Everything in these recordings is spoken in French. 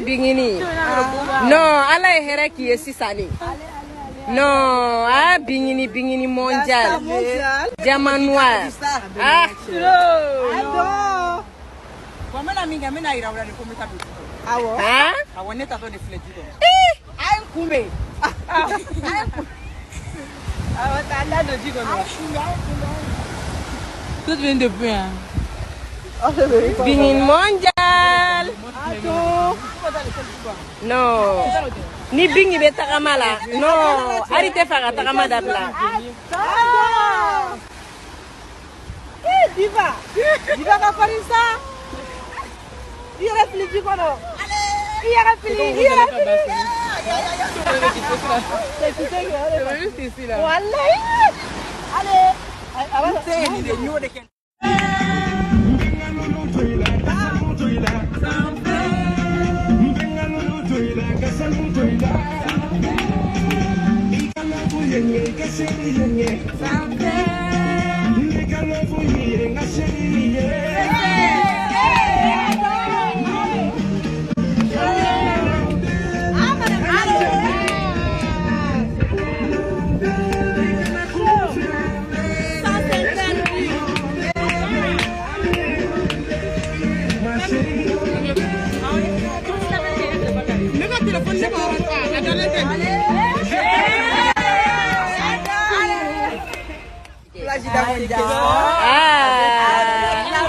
Bingini. No, ala hera qui est sisani. No, bingini mondial. Diamant noir. Comment la minga mena ira ura ni komita du. Awo. Awoneta to ni flejido. Ay kume. Awata do jigo no. Tout vient de bien. Bingin mondial. No. Ni bingi be takamala. No, arite faka takama dabla. Diva. Diva ka farisa. Il réfléchit quoi non? Il réfléchit.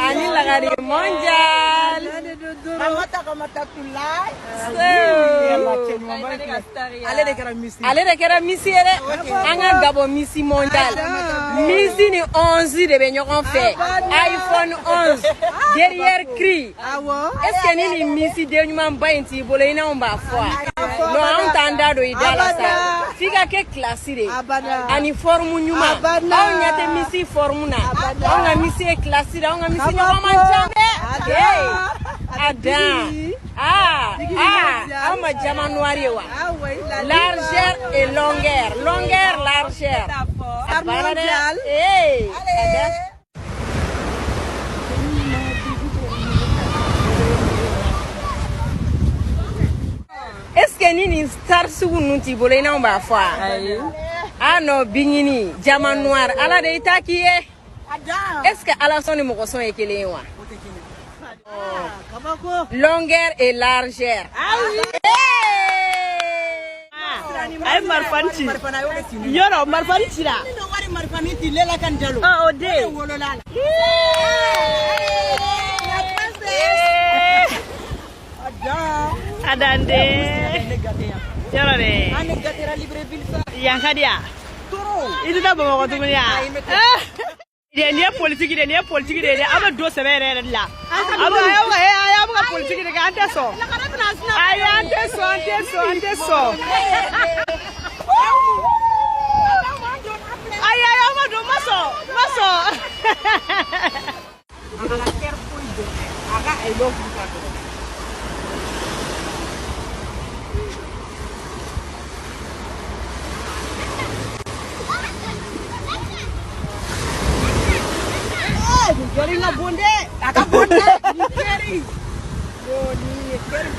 Ani lagari mondial. Ale de kera misi ere. Anga gabo misi mondial. Misi ni 11 de be ñokon fait. iPhone 11. Derrière cri. Est-ce que ni misi de ñuma mbainti bolo ina on ba foi. No on tanda do idala sa. Figa ke classire. Ani forme ñuma. On ñate misi formuna. On a misi e classire, on a misi ñokon manjambe. Adam. On m'a diamant noir. Largeur et longueur. Longueur, largeur. Est-ce que ni star sugu nunti bolo ina on ba foi? Ah non, bingini, diamant noir. Ala de ita qui est? Est-ce que ala son mo son e kele wa? Longueur et largeur. Ay marfanti. Yoro marfanti la. No wari marfanti lela kan jalo. Ode. Adande. Yoro de. Ane gatera Libreville sa. Yankadia. Toro. Itu da bama ko tunya. Dia politique dia aba do severe la. Aba politique de ante so. Ay ante so. Ay aba do maso. Ala ker puido. Aga e lo fukato. Jori na bonde, akabonde, ni keri. Yo ni keri.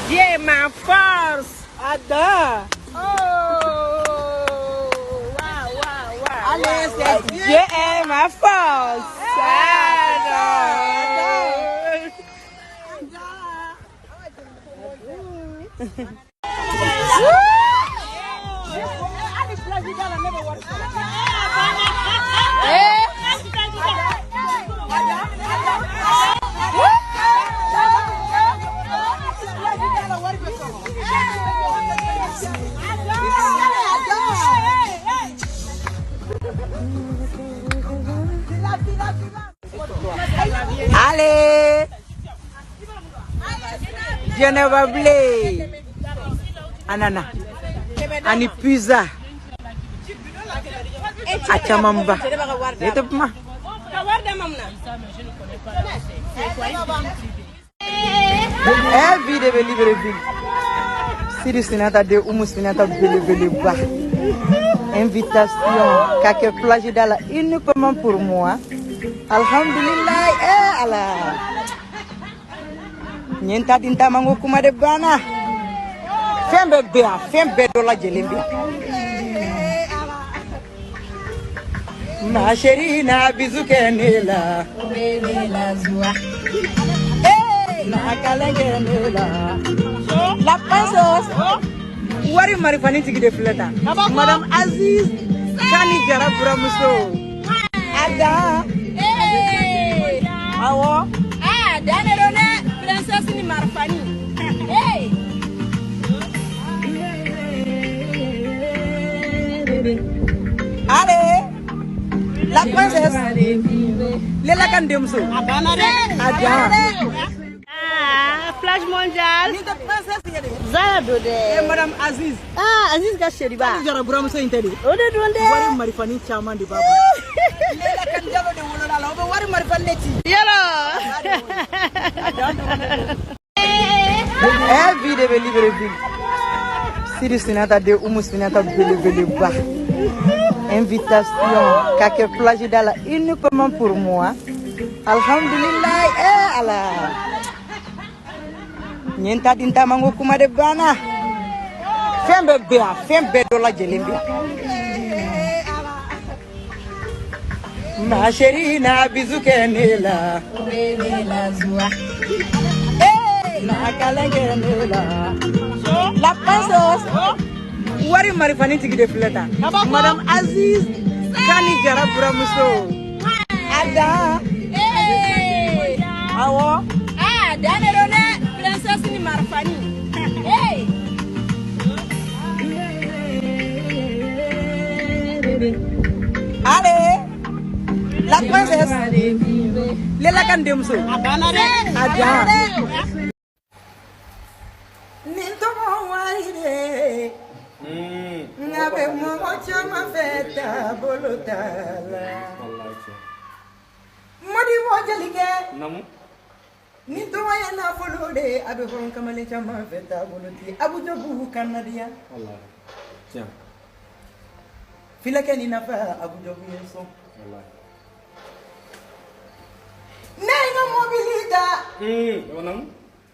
Yeah, my force. Ada. Oh, wow. Yeah, my force. Allez, Geneva Blé, Anana, Ani Pizza, Achamamba, Etopma. Every day, very Siri Sinata de Umusinata Bele. Invitation, quelques plages dans la uniquement pour moi. Alhamdulillah, Allah. Nyenta dinta mango kuma de bana. Fembe dola jelimbi. Ma chérie na bizuke nela. Nela zwa. Na kalenge nela. La princesse. Wari marifani tigi de fleta. Madame Aziz Kani Jara Buramuso. Ada. Awo. Dane rone princesse ni marifani. Allez, la princesse. Lela Kandemso. Ada. Flash mondial. Ni de princesse yede. Zara dode. Madame Aziz. Aziz ga sheri ba. Jara Buramuso inteli. Ode donde. Wari marifani chaman di baba. Lela Kandjalo de wolola la. Wari marifani leti. Yalo. Every day, very Siri Sinata de Umusinata Bele. Invitation, quelques plages dans la uniquement pour moi. Alhamdulillah, Allah. Nyenta dinta mango kuma de bana. Fembe dola jelimbi. Ma chérie na bizuke nela. Nela zwa. Na kalenge nela. La princesse. Wari marifani tigi de fleta. Madame Aziz Kani Jara Buramuso. Ada. Awo. Dane rone princesse ni marifani. Allez, la princesse. Lela Kandemso. Ada. Nintomo waide. Ngabe mo chama feta bolotala. Modi wojalige. Namu. Nintomo yana folode abe hon kamale chama feta boloti. Abu jobu kanadia. Allah. Tiens. Filake ni nafa abu jobu yeso. Allah. Nenga mobilita. Namu.